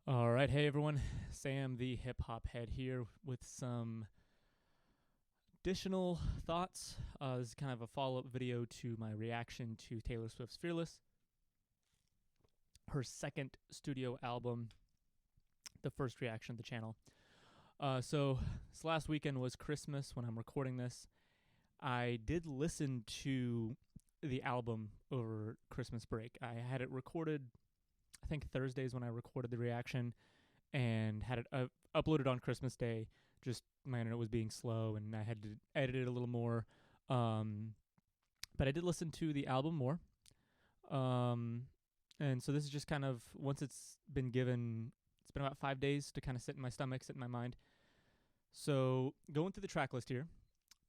All right, hey everyone, Sam the hip hop head here with some additional thoughts. This is kind of a follow up video to my reaction to Taylor Swift's Fearless, her second studio album, the first reaction of the channel. So, this last weekend was Christmas when I'm recording this. I did listen to the album over Christmas break. I had it recorded, I think Thursdays when I recorded the reaction, and had it uploaded on Christmas Day. Just my internet was being slow, and I had to edit it a little more. But I did listen to the album more. Um, and so this is just kind of once it's been given. It's been about 5 days to kind of sit in my stomach, sit in my mind. So going through the track list here,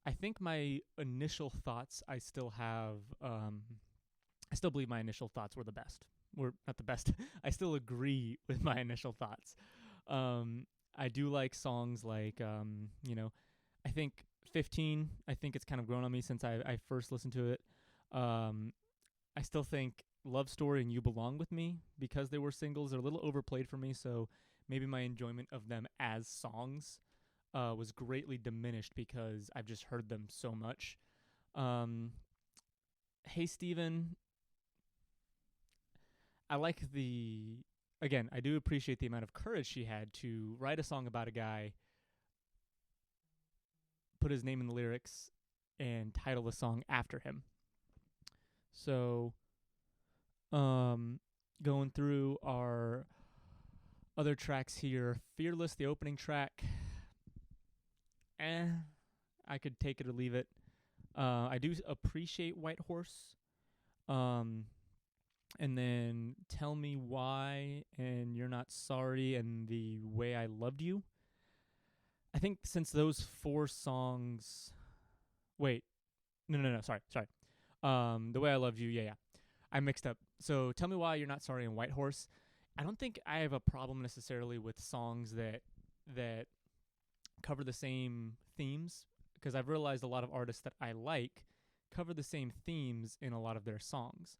I think my initial thoughts I still have. I still believe my initial thoughts were the best. Were not the best. I still agree with my initial thoughts. Um, I do like songs like, I think 15. I think it's kind of grown on me since I first listened to it. Um, I still think Love Story and You Belong With Me, because they were singles, are a little overplayed for me, so maybe my enjoyment of them as songs was greatly diminished because I've just heard them so much. Um, hey Steven, I like the again, I do appreciate the amount of courage she had to write a song about a guy, put his name in the lyrics, and title the song after him. So, um, going through our other tracks here, Fearless, the opening track, eh, I could take it or leave it. I do appreciate White Horse. Um, and then Tell Me Why and You're Not Sorry and The Way I Loved You. I think since those four songs. Wait. No. Sorry. The Way I Loved You. Yeah. I mixed up. So Tell Me Why You're Not Sorry and White Horse. I don't think I have a problem necessarily with songs that cover the same themes, because I've realized a lot of artists that I like cover the same themes in a lot of their songs.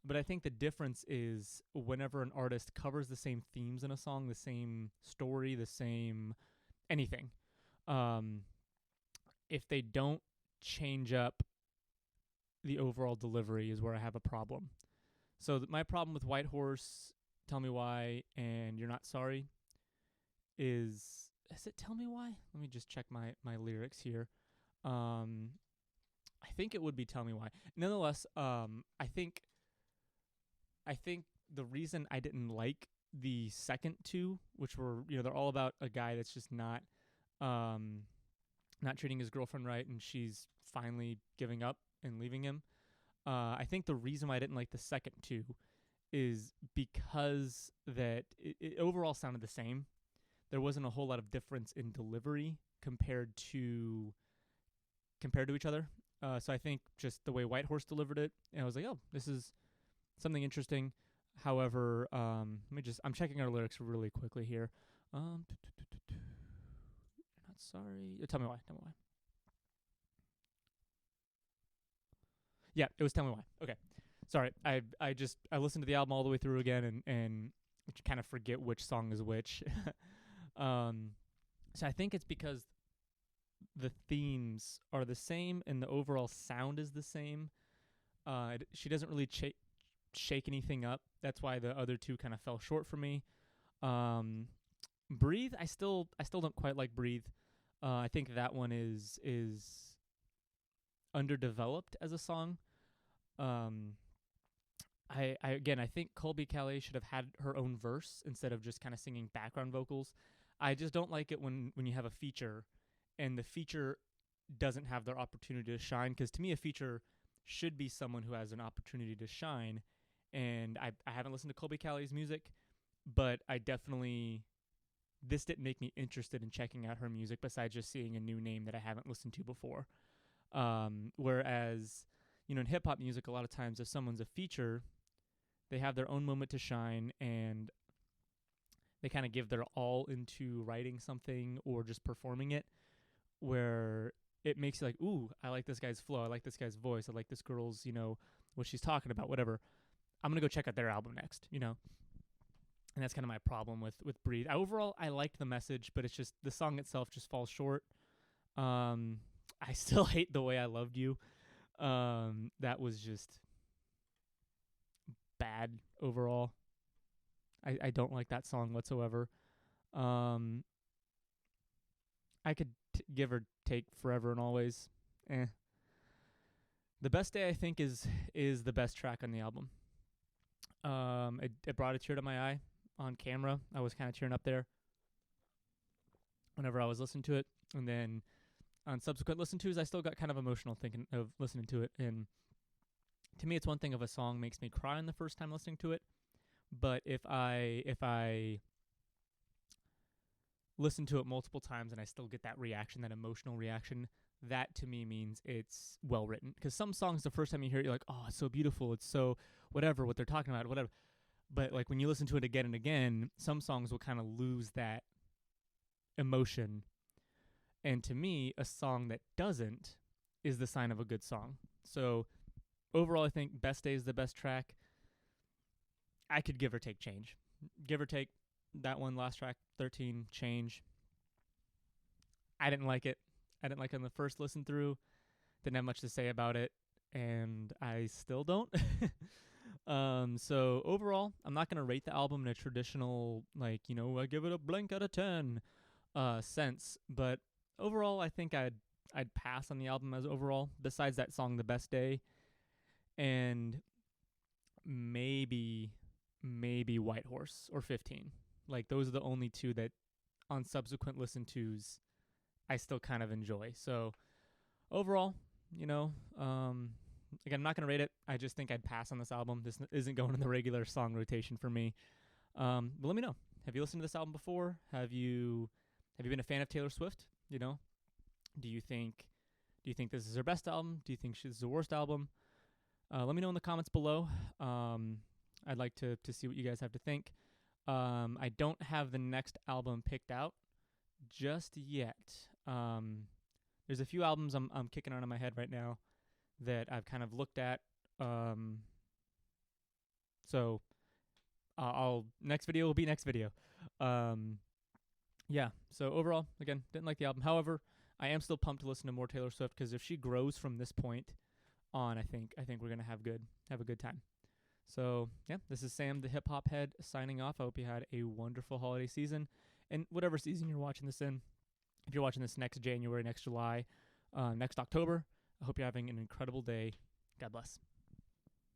But I think the difference is whenever an artist covers the same themes in a song, the same story, the same anything, um, if they don't change up the overall delivery, is where I have a problem. So my problem with White Horse, Tell Me Why, and You're Not Sorry is it Tell Me Why? Let me just check my lyrics here. Um, I think it would be Tell Me Why. Nonetheless, I think the reason I didn't like the second two, which were, they're all about a guy that's just um not treating his girlfriend right, and she's finally giving up and leaving him. I think the reason why I didn't like the second two is because that it overall sounded the same. There wasn't a whole lot of difference in delivery compared to each other. So I think just the way White Horse delivered it, and I was like, oh, this is something interesting. However, I'm checking our lyrics really quickly here. Not sorry. Tell me why. Tell me why. Yeah, it was Tell Me Why. Okay, sorry. I listened to the album all the way through again, and kind of forget which song is which. um, so I think it's because the themes are the same and the overall sound is the same. She doesn't really shake anything up. That's why the other two kind of fell short for me. Breathe, I still don't quite like Breathe. I think that one is underdeveloped as a song. Um, I think Colby Calais should have had her own verse instead of just kind of singing background vocals. I just don't like it when you have a feature and the feature doesn't have their opportunity to shine, because to me a feature should be someone who has an opportunity to shine. And I haven't listened to Colby Calais' music, but this didn't make me interested in checking out her music besides just seeing a new name that I haven't listened to before. Whereas, in hip hop music, a lot of times if someone's a feature, they have their own moment to shine, and they kind of give their all into writing something or just performing it, where it makes you like, ooh, I like this guy's flow, I like this guy's voice, I like this girl's, what she's talking about, whatever. I'm gonna go check out their album next. And that's kind of my problem with Breathe. Overall, I liked the message, but it's just the song itself just falls short. I still hate The Way I Loved You. That was just bad overall. I don't like that song whatsoever. Um, I could give or take Forever and Always. The Best Day, I think, is the best track on the album. It brought a tear to my eye on camera. I was kind of tearing up there whenever I was listening to it, and then on subsequent listen-tos, I still got kind of emotional thinking of listening to it. And to me, it's one thing if a song makes me cry on the first time listening to it, but if I listen to it multiple times and I still get that reaction, that emotional reaction, that to me means it's well written. Because some songs, the first time you hear it, you're like, oh, it's so beautiful, it's so whatever, what they're talking about, whatever. But like when you listen to it again and again, some songs will kind of lose that emotion. And to me, a song that doesn't is the sign of a good song. So overall, I think Best Day is the best track. I could give or take Change. Give or take that one, last track, 13, Change. I didn't like it. I didn't like it on the first listen through. Didn't have much to say about it, and I still don't. So overall, I'm not going to rate the album in a traditional, like, I give it a blank out of 10 sense. But overall, I think I'd pass on the album as overall, besides that song, The Best Day, and maybe White Horse or 15. Like, those are the only two that on subsequent listen-tos I still kind of enjoy. So overall, again, I'm not going to rate it. I just think I'd pass on this album. This isn't going in the regular song rotation for me. But let me know. Have you listened to this album before? Have you been a fan of Taylor Swift? Do you think this is her best album? Do you think this is her worst album? Let me know in the comments below. I'd like to see what you guys have to think. I don't have the next album picked out just yet. There's a few albums I'm kicking around in my head right now that I've kind of looked at. So next video will be next video. Yeah. So overall, again, didn't like the album. However, I am still pumped to listen to more Taylor Swift because if she grows from this point on, I think we're gonna have a good time. So yeah, this is Sam, the Hip Hop Head, signing off. I hope you had a wonderful holiday season, and whatever season you're watching this in. If you're watching this next January, next July, next October, I hope you're having an incredible day. God bless.